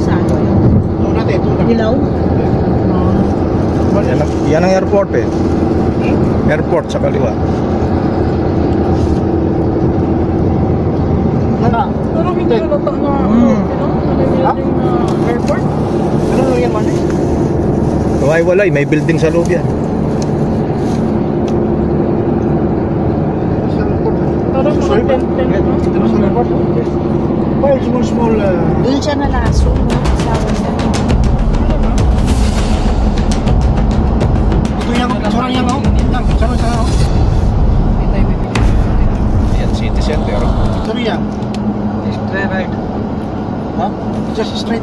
saan? Doon natin, doon natin. Ilaw? Yan ang airport eh. Airport sa kaliwa. Pero hindi nalata na airport. Ano lang yan, man? Walay, may building sa loob yan. Parang mga tent-tent, no? International airport. Well, small. Doon siya nalaso, no? Asawa niya. Ito yung sarang yan, oh. Sarang. Yan, city center. Sarang yan. Straight right. Ha? Just straight.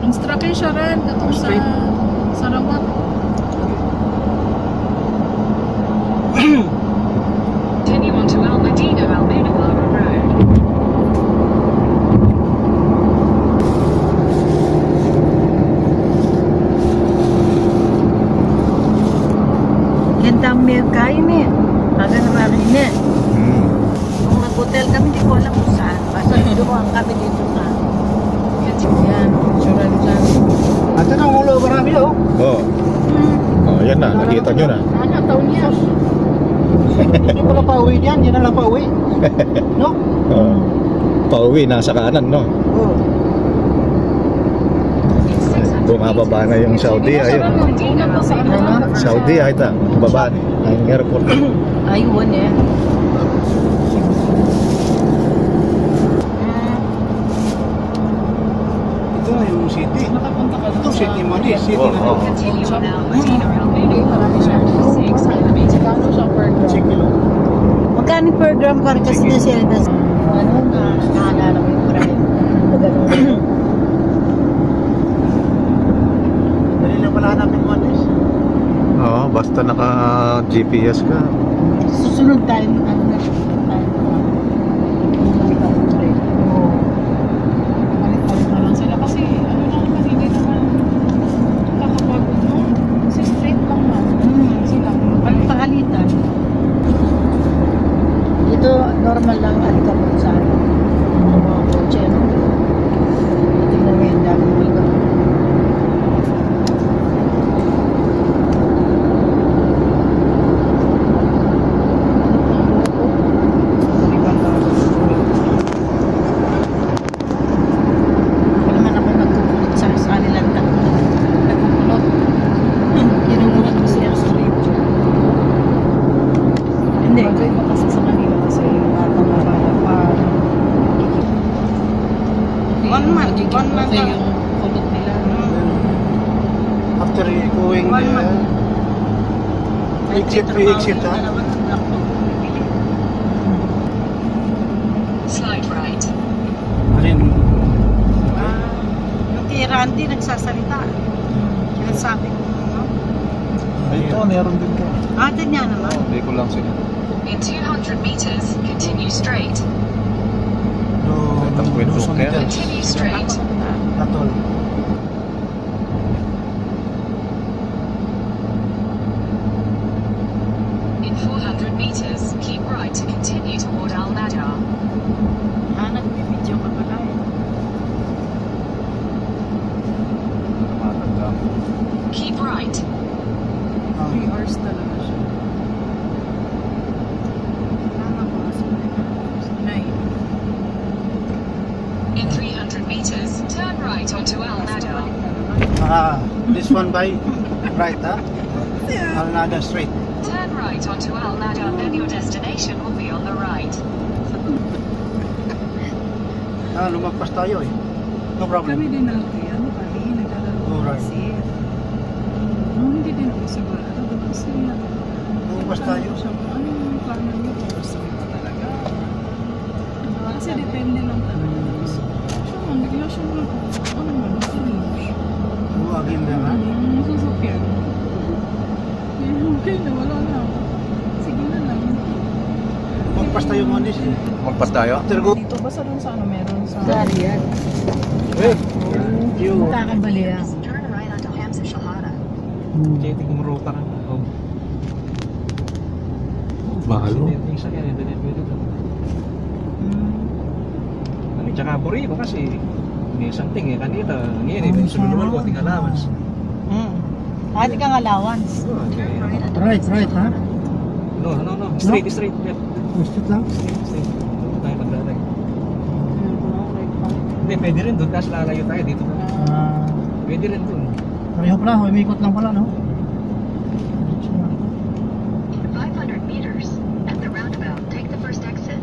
Instruction siya rin. Katong sa Sarawak. Continue on to Al Madina Almunawara Road. Ganda ang kain eh. Taga naman rin eh. Kung nag-hotel kami, di ko alam kung saan. Basta dumaan kami dito sa... Yan, suran dyan. Ito na, ulo marami, oh. Oh, yan na, nakita nyo na. Ano, taon niya? Hindi pala pauwi diyan, yan na lang pauwi. No? Oh. Pauwi, nasa kanan, no? Oo. Bumababa na yung Saudi, ayun. Saudi, ay ita, baba na. Ang airport. Ayun eh. Ito na yung city. Nakapunta ka Ito city man eh, city na. Oh. Continue on Al Madina Almunawara Marami siya. Road 6 kilometers. Kano siya per gram? 6 kilo. Magkano per gram para kasi na sila na ano na naalala mo yung price. Dali na pala hanapin mo, Ades. Oo, basta naka-GPS ka. Susunod tayo ng ano na tayo. Palit-palit na lang sila kasi ano lang naman, hindi naman kakapagod, no? Kasi straight lang na. Sila. Pagpakalitan. Dito normal lang at kapag sa mga kotse, no? Tingnan mo yung dami mo ito. Wala naman ako nagkukulit sa kanilang tatlo. Nagkukulot. Kinungulit ko siya sa radio. Hindi. Bagay mo kasi sa kanila kasi mabaya pa. 1 month. 1 month Okay lang. yung kulot nila. After going One month. exit, ha? Slide right. Alin? Yung kay Randy nagsasalita. Sinasabi ko. No? Ito, meron din to. Atin niya naman. Hindi ko lang sila. In 200 meters, continue straight. Kwento kaya. Continue straight. Atol. In 400 meters, keep right to continue toward Al Nadar. Nagbibideo ka pala eh. Keep right. 3 hours talaga siya. In 300 meters, turn right onto Al Nadar. This one by right, ha? Alnada Street. Turn right onto Al Nadar, then your destination will be on the right. Lumagpas tayo eh. No problem. Kami din natin, pari, naglalaro Alright. kasi. Hindi din ako sigurado. Kasi Lumagpas tayo. ano yung plano niyo kung gusto niyo ba talaga? Kasi depende lang talaga. Siya man, bigla siya lang. Ano man, Buwagin na, ha? yung sasakyan. Okay na, wala na. Sige na lang. Lumagpas tayo mo, Ades eh. Magpas tayo? After go. Dito ba sa dun sa ano meron sa... Dari yan. You. Kakabali yan. Turn right onto Hamza Shahada. Jadi kung ruta na. Mahal mo. Yung isa kaya din pwede to. Tsaka Burigo kasi May something eh, kanina. Ngayon eh, sunod ko, ating allowance. Ate kang allowance. Right, ha? No. Straight. Left. Gusto lang. Straight. Doon tayo maglalay. Hindi, pwede rin doon. Tapos lalayo tayo dito. Pwede rin doon. Pareho pala, umikot lang pala, no? 500 meters. At the roundabout, take the first exit.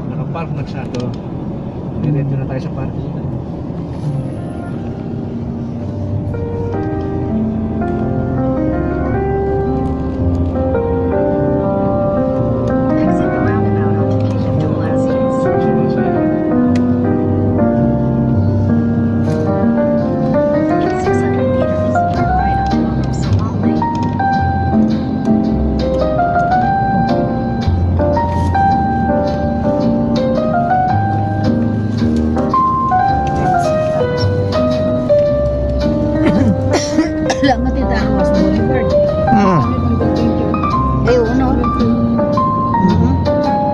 Nakapark magsado. Diretso na tayo sa parking. Exit the roundabout onto King Abdullah Aziz. In 600 meters, turn right onto Samal Lane. Wala matitawas Boulevard. Ay, uno.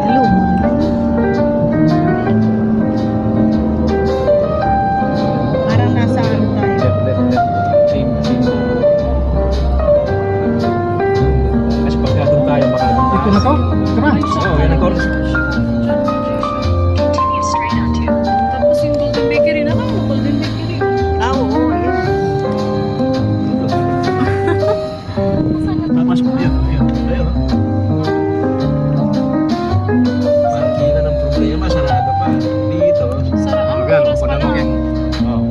Hello, parang nasa ano tayo. Left. Same. Kasi pagka doon tayo, baka doon tayo. Ito na to? Tara. Oo, yan ang corner. Continue straight onto Tapos yung Golden Bakery na lang, Golden Bakery. Ah, oo, yun. Tapos po yan. Ayun. Parang ng problema, sarado pa. Dito. Sara, ang Magal, oras pa upo na lang. mag- Oo.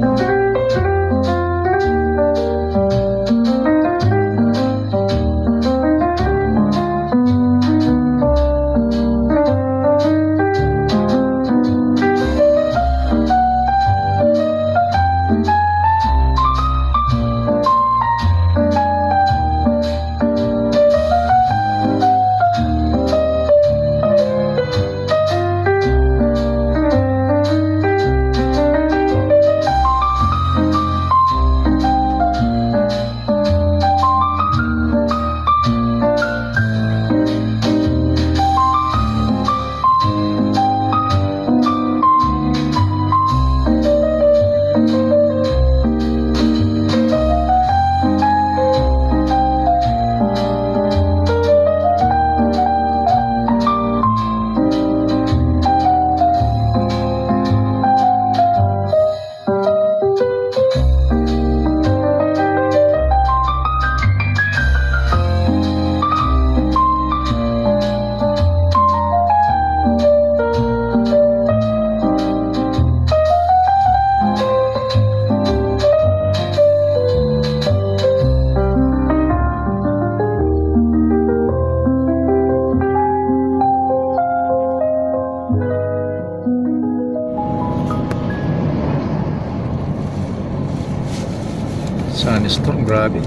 Sunstorm, grabe.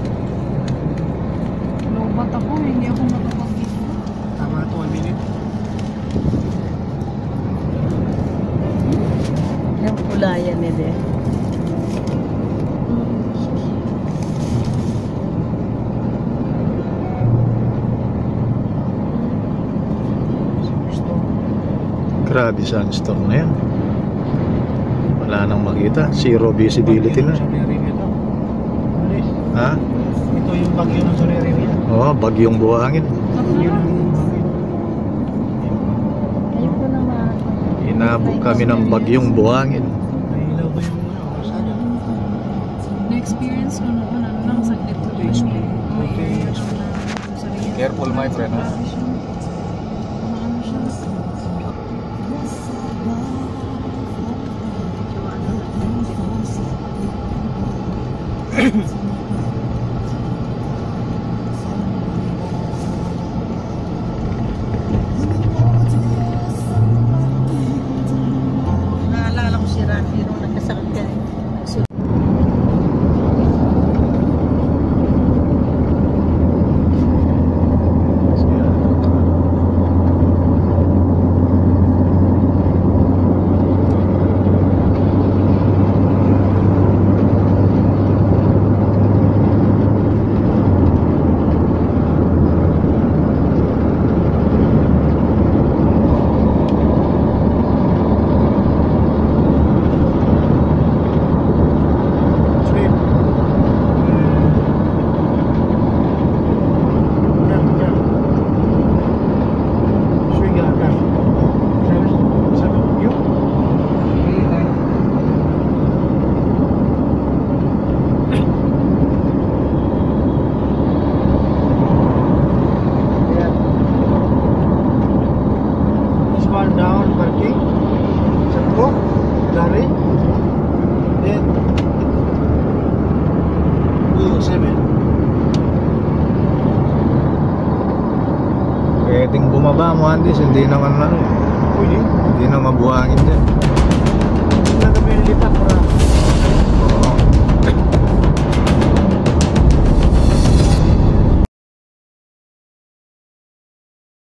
Lobat ako, hindi ako matapag dito. Tama na to, 1 minute. Yung kulayan nila. Grabe sunstorm na yan. Wala nang makita. Zero visibility na. Alis. Ha? Ito yung bagyo ng Soleria. Oo, bagyong buhangin. Yun ang bagyo. Ayun ko naman. Inabot kami ng bagyong buhangin. Nailaw ba yung kasada? Na-experience ko noon, ano lang, saglit ko rin. May area lang na sa rin. Careful, my friend, ha? Ano siya? Naalala ko si Rafi nung nagkasakit ka. one down parking. Satu, lari. Then 7. Pwedeng bumaba mo, Andis. Hindi naman ano. Pwede. Hindi na mabuhangin dyan.